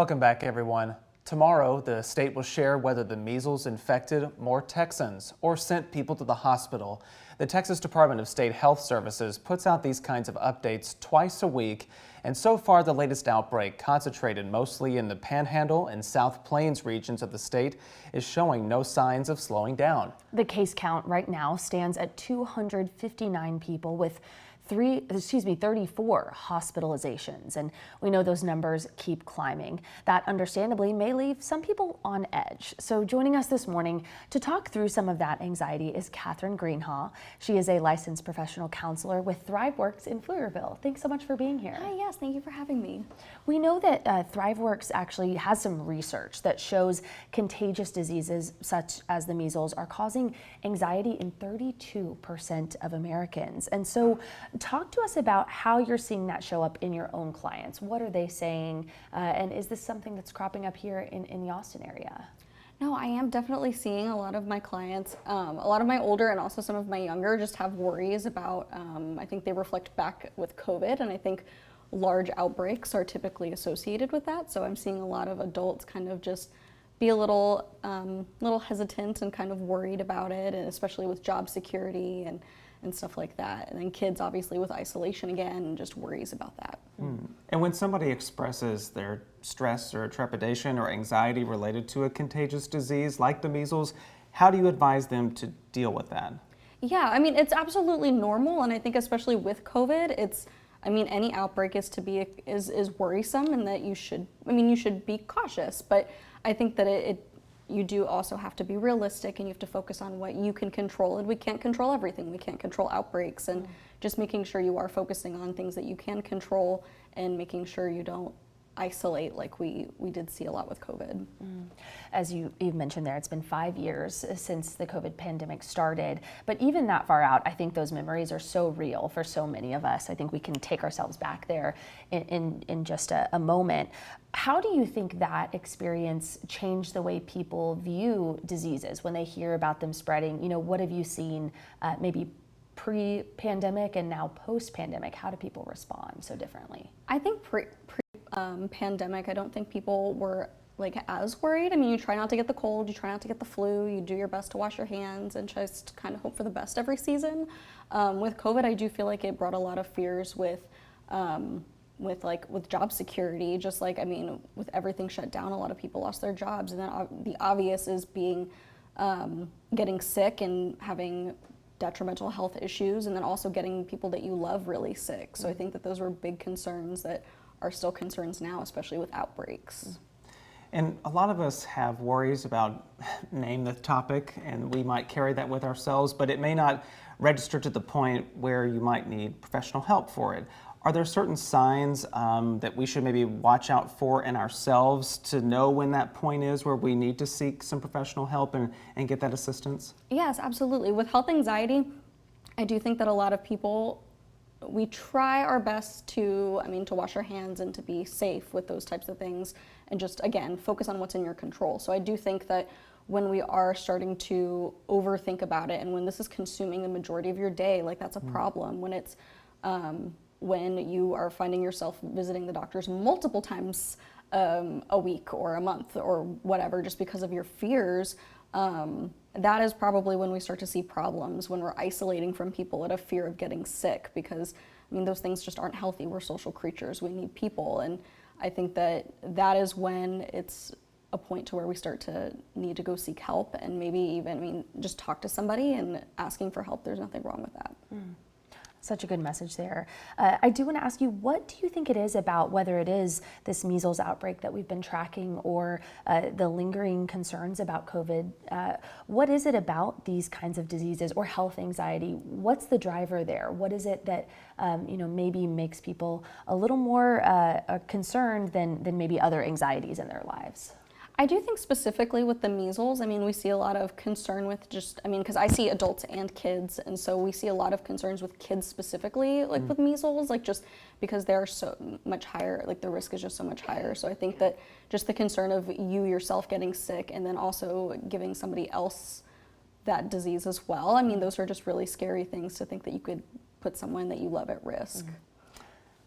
Welcome back, everyone. Tomorrow, the state will share whether the measles infected more Texans or sent people to the hospital. The Texas Department of State Health Services puts out these kinds of updates twice a week, and so far the latest outbreak, concentrated mostly in the Panhandle and South Plains regions of the state, is showing no signs of slowing down. The case count right now stands at 259 people with 34 hospitalizations, and we know those numbers keep climbing. That understandably may leave some people on edge. So joining us this morning to talk through some of that anxiety is Catherine Greenhaw. She is a licensed professional counselor with ThriveWorks in Pflugerville. Thanks so much for being here. Hi, yes, thank you for having me. We know that ThriveWorks actually has some research that shows contagious diseases such as the measles are causing anxiety in 32% of Americans. And so talk to us about how you're seeing that show up in your own clients. What are they saying? And is this something that's cropping up here in the Austin area? No, I am definitely seeing a lot of my clients, a lot of my older and also some of my younger just have worries about, I think they reflect back with COVID, and I think large outbreaks are typically associated with that. So I'm seeing a lot of adults kind of just be a little hesitant and kind of worried about it, and especially with job security and stuff like that. And then kids obviously with isolation again, just worries about that. And when somebody expresses their stress or trepidation or anxiety related to a contagious disease like the measles, how do you advise them to deal with that? Yeah, I mean, it's absolutely normal, and I think especially with COVID, any outbreak is worrisome, and that you should be cautious, but I think that you do also have to be realistic, and you have to focus on what you can control, and we can't control everything. We can't control outbreaks, and just making sure you are focusing on things that you can control and making sure you don't isolate like we did see a lot with COVID. As you've mentioned there, it's been 5 years since the COVID pandemic started, but even that far out, I think those memories are so real for so many of us. I think we can take ourselves back there in just a moment. How do you think that experience changed the way people view diseases when they hear about them spreading? You know, what have you seen maybe pre-pandemic and now post-pandemic? How do people respond so differently? I think pre-pandemic, I don't think people were as worried. I mean, you try not to get the cold, you try not to get the flu, you do your best to wash your hands and just kind of hope for the best every season. With COVID, I do feel like it brought a lot of fears with job security, with everything shut down, a lot of people lost their jobs, and then the obvious is getting sick and having detrimental health issues, and then also getting people that you love really sick. So I think that those were big concerns that are still concerns now, especially with outbreaks. And a lot of us have worries about, name the topic, and we might carry that with ourselves, but it may not register to the point where you might need professional help for it. Are there certain signs that we should maybe watch out for in ourselves to know when that point is where we need to seek some professional help and get that assistance? Yes, absolutely. With health anxiety, I do think that a lot of people, we try our best to wash our hands and to be safe with those types of things, and just, again, focus on what's in your control. So I do think that when we are starting to overthink about it, and when this is consuming the majority of your day, that's a problem. When it's when you are finding yourself visiting the doctors multiple times a week or a month or whatever, just because of your fears, that is probably when we start to see problems, when we're isolating from people out of fear of getting sick, because those things just aren't healthy. We're social creatures, we need people, and I think that is when it's a point to where we start to need to go seek help, and maybe even just talk to somebody, and asking for help, there's nothing wrong with that. Such a good message there. I do want to ask you, what do you think it is about, whether it is this measles outbreak that we've been tracking or the lingering concerns about COVID, what is it about these kinds of diseases or health anxiety? What's the driver there? What is it that maybe makes people a little more concerned than maybe other anxieties in their lives? I do think specifically with the measles, we see a lot of concern with because I see adults and kids, and so we see a lot of concerns with kids specifically, with measles, just because they're so much higher, the risk is just so much higher. So I think that just the concern of you yourself getting sick and then also giving somebody else that disease as well, those are just really scary things to think that you could put someone that you love at risk.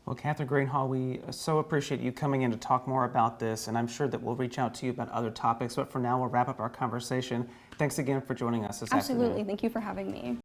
Well, Catherine Greenhall, we so appreciate you coming in to talk more about this, and I'm sure that we'll reach out to you about other topics, but for now we'll wrap up our conversation. Thanks again for joining us this afternoon. Absolutely. Thank you for having me.